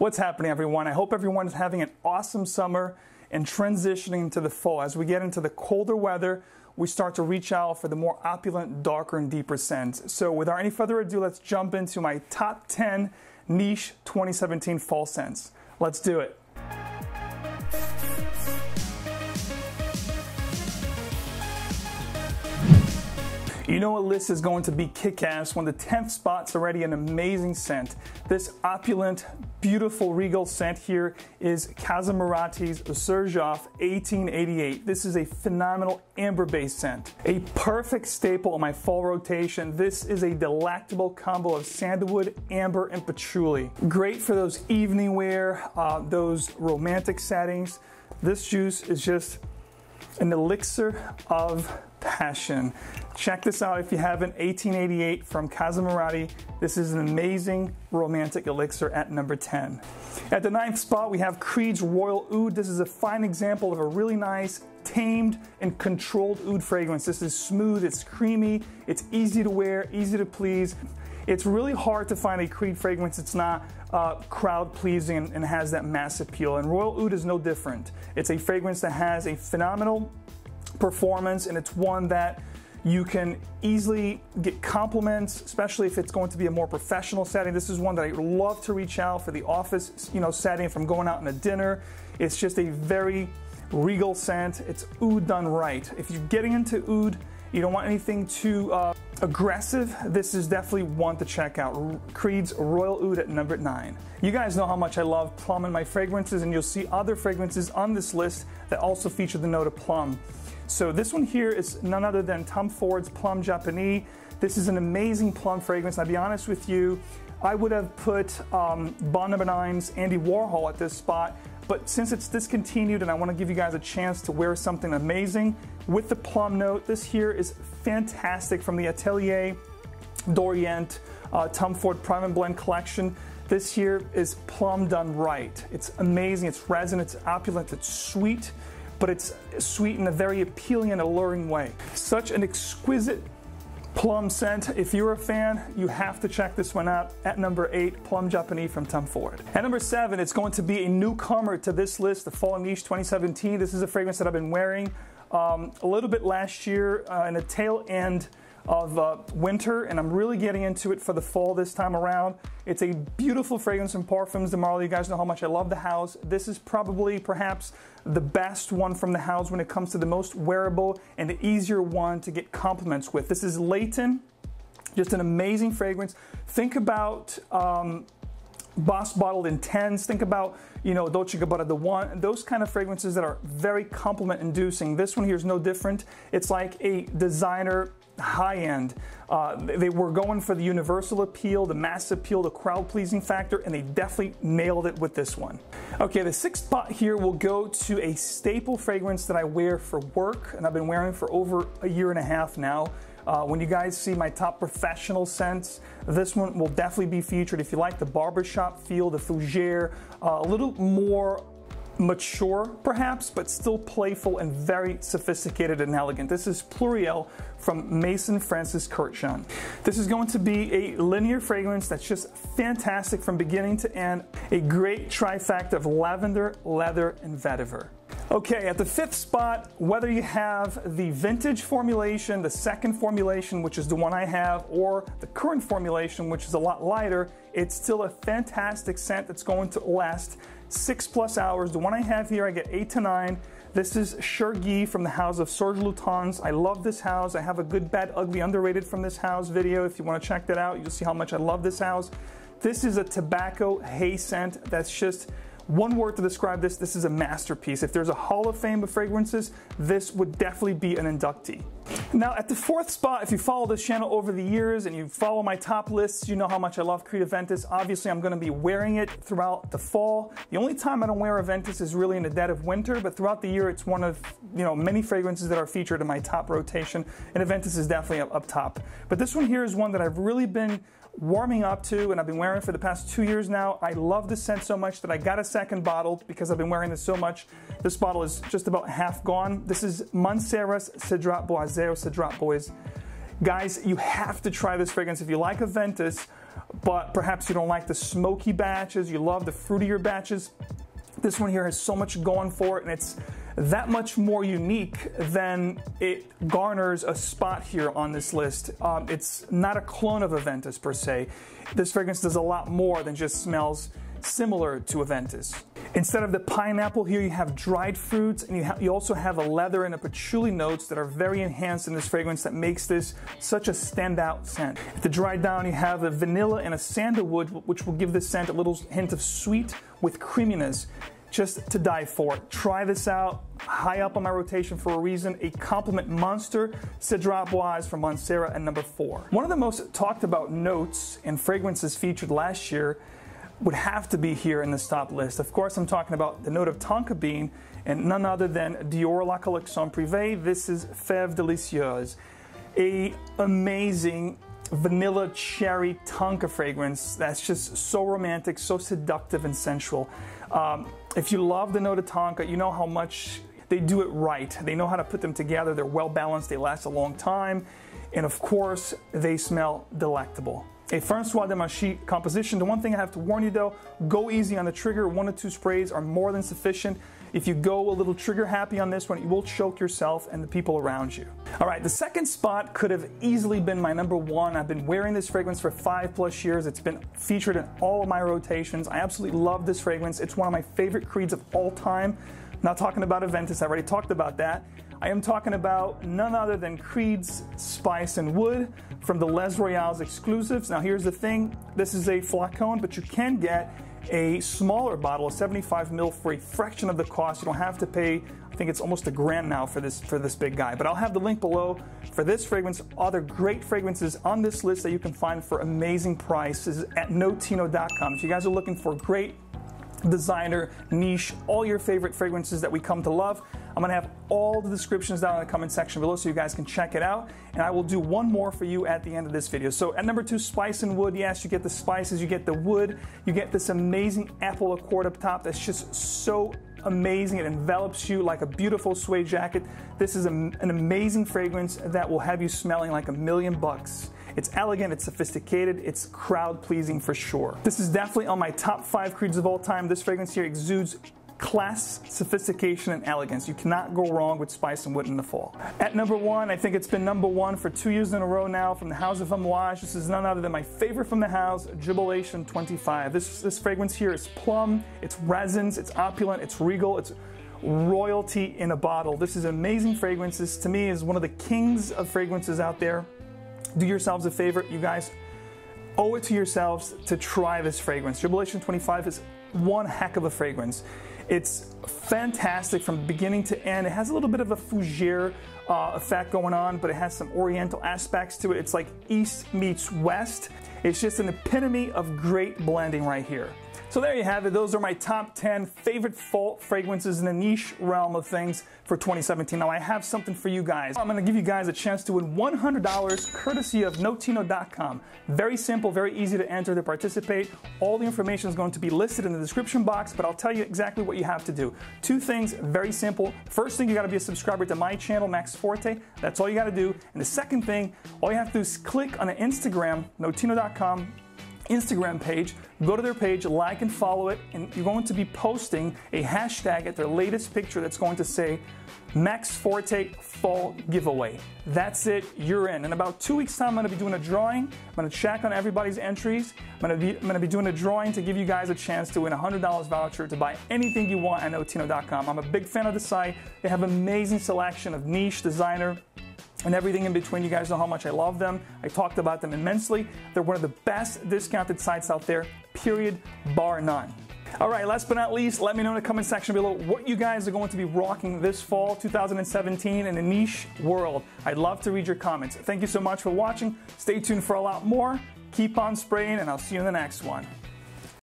What's happening, everyone? I hope everyone is having an awesome summer and transitioning into the fall. As we get into the colder weather, we start to reach out for the more opulent, darker, and deeper scents. So without any further ado, let's jump into my top 10 niche 2017 fall scents. Let's do it. You know what list is going to be kick-ass when the 10th spot's already an amazing scent. This opulent, beautiful, regal scent here is Casa Marati's Serge 1888. This is a phenomenal amber-based scent. A perfect staple on my fall rotation. This is a delectable combo of sandalwood, amber, and patchouli. Great for those evening wear, those romantic settings. This juice is just an elixir of passion. Check this out if you haven't. 1888 from Casa Marati. This is an amazing romantic elixir at number 10. At the 9th spot, we have Creed's Royal Oud. This is a fine example of a really nice, tamed, and controlled oud fragrance. This is smooth, it's creamy, it's easy to wear, easy to please. It's really hard to find a Creed fragrance that's not crowd pleasing and has that mass appeal. And Royal Oud is no different. It's a fragrance that has a phenomenal performance, and it's one that you can easily get compliments, especially if it's going to be a more professional setting. This is one that I love to reach out for the office, setting, if I'm going out on a dinner. It's just a very regal scent. It's oud done right. If you're getting into oud, you don't want anything too aggressive, this is definitely one to check out. Creed's Royal Oud at number 9. You guys know how much I love plum in my fragrances, and you'll see other fragrances on this list that also feature the note of plum. So this one here is none other than Tom Ford's Plum Japanese. This is an amazing plum fragrance. I'll be honest with you, I would have put Bond No. 9's Andy Warhol at this spot, but since it's discontinued and I want to give you guys a chance to wear something amazing with the plum note, this here is fantastic from the Atelier d'Orient Tom Ford Prime and Blend collection. This here is plum done right. It's amazing, it's resin, it's opulent, it's sweet, but it's sweet in a very appealing and alluring way. Such an exquisite plum scent. If you're a fan, you have to check this one out. At number 8, Plum Japanese from Tom Ford. At number 7, it's going to be a newcomer to this list, the Fall Niche 2017. This is a fragrance that I've been wearing a little bit last year in the tail end of winter, and I'm really getting into it for the fall this time around. It's a beautiful fragrance from Parfums de Marly. You guys know how much I love the house. This is probably perhaps the best one from the house when it comes to the most wearable and the easier one to get compliments with. This is Leighton, just an amazing fragrance. Think about Boss Bottled Intense. Think about, Dolce & Gabbana The One. Those kind of fragrances that are very compliment inducing. This one here is no different. It's like a designer high-end. They were going for the universal appeal, the mass appeal, the crowd-pleasing factor, and they definitely nailed it with this one. Okay, the 6th spot here will go to a staple fragrance that I wear for work, and I've been wearing for over a year and a half now. When you guys see my top professional scents, this one will definitely be featured. If you like the barbershop feel, the fougere, a little more mature perhaps, but still playful and very sophisticated and elegant. This is Pluriel from Maison Francis Kurkse. This is going to be a linear fragrance that's just fantastic from beginning to end. A great trifecta of lavender, leather, and vetiver. Okay, at the 5th spot, whether you have the vintage formulation, the second formulation, which is the one I have, or the current formulation, which is a lot lighter, it's still a fantastic scent that's going to last 6+ hours. The one I have here, I get 8 to 9. This is Chergui from the house of Serge Lutens. I love this house. I have a Good, Bad, Ugly, Underrated from this house video. If you want to check that out, you'll see how much I love this house. This is a tobacco hay scent that's just one word to describe this. This is a masterpiece. If there's a Hall of Fame of fragrances, this would definitely be an inductee. Now, at the 4th spot, if you follow this channel over the years and you follow my top lists, you know how much I love Creed Aventis. Obviously, I'm going to be wearing it throughout the fall. The only time I don't wear Aventis is really in the dead of winter, but throughout the year, it's one of many fragrances that are featured in my top rotation, and Aventis is definitely up top. But this one here is one that I've really been warming up to, and I've been wearing for the past 2 years now. I love this scent so much that I got a second bottle because I've been wearing this so much. This bottle is just about half gone. This is Montserrat's Cedrat Boisé or Cedrat Bois. Guys, you have to try this fragrance. If you like Aventis, but perhaps you don't like the smoky batches, you love the fruitier batches. This one here has so much going for it, and it's that much more unique than it garners a spot here on this list. It's not a clone of Aventis per se. This fragrance does a lot more than just smells similar to Aventis. Instead of the pineapple here, you have dried fruits, and you also have a leather and a patchouli notes that are very enhanced in this fragrance that makes this such a standout scent. At the dry down, you have a vanilla and a sandalwood, which will give this scent a little hint of sweet with creaminess. Just to die for. Try this out. High up on my rotation for a reason. A compliment monster, Cedrat Bois from Montserrat at number 4. One of the most talked about notes and fragrances featured last year would have to be here in this top list. Of course, I'm talking about the note of tonka bean and none other than Dior La Collection Privée. This is Fève Délicieuse, a amazing vanilla cherry tonka fragrance that's just so romantic, so seductive and sensual. If you love the note of tonka, you know how much they do it right. They know how to put them together. They're well balanced. They last a long time. And of course, they smell delectable. A François Demachy composition. The one thing I have to warn you though, go easy on the trigger. 1 or 2 sprays are more than sufficient. If you go a little trigger happy on this one, you will choke yourself and the people around you. All right, the second spot could have easily been my number 1. I've been wearing this fragrance for 5+ years. It's been featured in all of my rotations. I absolutely love this fragrance. It's one of my favorite creeds of all time. I'm not talking about Aventis, I already talked about that. I am talking about none other than Creed's Spice and Wood from the Les Royales exclusives. Now here's the thing, this is a flacon, but you can get a smaller bottle of 75 ml for a fraction of the cost. You don't have to pay, I think it's almost $1,000 now for this big guy. But I'll have the link below for this fragrance, other great fragrances on this list that you can find for amazing prices at NOTINO.com. If you guys are looking for great designer, niche, all your favorite fragrances that we come to love, I'm gonna have all the descriptions down in the comment section below so you guys can check it out. And I will do one more for you at the end of this video. So at number 2, Spice and Wood. Yes, you get the spices, you get the wood, you get this amazing apple accord up top that's just so amazing. It envelops you like a beautiful suede jacket. This is an amazing fragrance that will have you smelling like $1,000,000. It's elegant, it's sophisticated, it's crowd pleasing for sure. This is definitely on my top 5 creeds of all time. This fragrance here exudes class, sophistication, and elegance. You cannot go wrong with Spice and Wood in the fall. At number 1, I think it's been number 1 for 2 years in a row now from the house of Thumbwash. This is none other than my favorite from the house, Jubilation 25. This fragrance here is plum, it's resins, it's opulent, it's regal, it's royalty in a bottle. This is amazing fragrance. This to me is one of the kings of fragrances out there. Do yourselves a favor, you guys owe it to yourselves to try this fragrance. Jubilation 25 is one heck of a fragrance. It's fantastic from beginning to end. It has a little bit of a fougere effect going on, but it has some oriental aspects to it. It's like East meets West. It's just an epitome of great blending right here. So there you have it. Those are my top 10 favorite fall fragrances in the niche realm of things for 2017. Now I have something for you guys. I'm gonna give you guys a chance to win $100 courtesy of NOTINO.com. Very simple, very easy to enter to participate. All the information is going to be listed in the description box, but I'll tell you exactly what you have to do. 2 things, very simple. First thing, you gotta be a subscriber to my channel, Max Forte. That's all you gotta do. And the second thing, all you have to do is click on the Instagram, NOTINO.com Instagram page, go to their page, like and follow it, and you're going to be posting a hashtag at their latest picture that's going to say Max Forte Fall Giveaway. That's it, you're in. In about 2 weeks' time, I'm going to be doing a drawing. I'm going to check on everybody's entries. I'm going to be doing a drawing to give you guys a chance to win a $100 voucher to buy anything you want at NOTINO.com. I'm a big fan of the site. They have an amazing selection of niche, designer, and everything in between. You guys know how much I love them. I talked about them immensely. They're one of the best discounted sites out there, period, bar none. All right, last but not least, let me know in the comment section below what you guys are going to be rocking this fall 2017 in the niche world. I'd love to read your comments. Thank you so much for watching. Stay tuned for a lot more. Keep on spraying, and I'll see you in the next one.